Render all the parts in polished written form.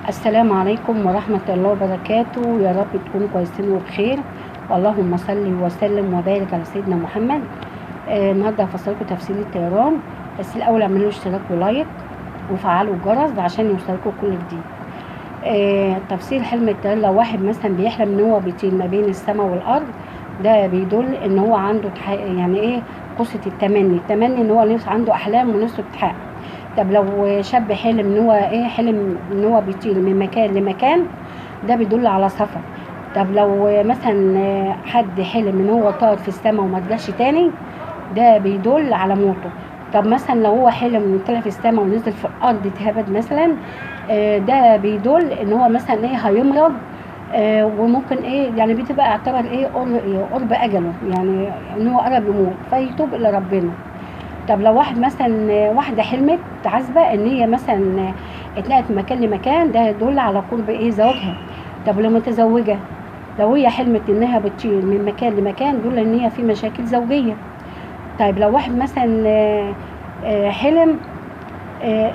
السلام عليكم ورحمة الله وبركاته. يا رب تكونوا كويسين وبخير، اللهم صل وسلم وبارك على سيدنا محمد. النهارده هفصلكم تفصيل الطيران، بس الاول اعملوا اشتراك ولايك وفعلوا الجرس عشان يوصلكم كل جديد. تفسير حلم الطيران، لو واحد مثلا بيحلم ان هو بيطير ما بين السماء والارض، ده بيدل ان هو عنده يعني ايه قصة التمني ان هو عنده احلام ونفسه تتحقق. طب لو شاب حلم ان هو حلم ان هو بيطير من مكان لمكان، ده بيدل على سفر. طب لو مثلا حد حلم ان هو طار في السماء وما رجعش تاني، ده بيدل على موته. طب مثلا لو هو حلم انه طلع في السماء ونزل في الارض اتهبد مثلا، ده بيدل ان هو مثلا هيمرض، وممكن يعني بتبقى اعتبر قرب اجله، يعني ان هو قرب يموت فيتوب الى ربنا. طب لو واحده حلمت عازبه ان هي مثلا اتنقلت من مكان لمكان، ده يدل على قرب زواجها. طب لو متزوجه، لو هي حلمت انها بتطير من مكان لمكان، دول ان هي في مشاكل زوجيه. طيب لو واحد مثلا حلم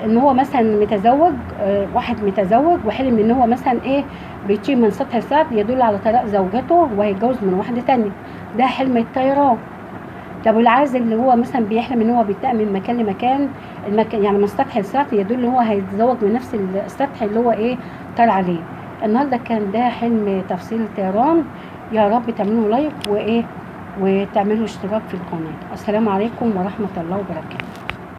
ان هو مثلا متزوج، واحد متزوج وحلم ان هو مثلا بيطير من سطح السقف، يدل على طلاق زوجته وهيتجوز من واحده تانية، ده حلم الطيران. طب العازب اللي هو مثلا بيحلم ان هو بينتقل من مكان لمكان، يعني من سطح لسطح، يدل ان هو هيتزوج من نفس السطح اللي هو طار عليه. النهارده كان ده حلم تفصيل الطيران. يا رب تعملوا لايك وتعملوا اشتراك في القناه. السلام عليكم ورحمه الله وبركاته.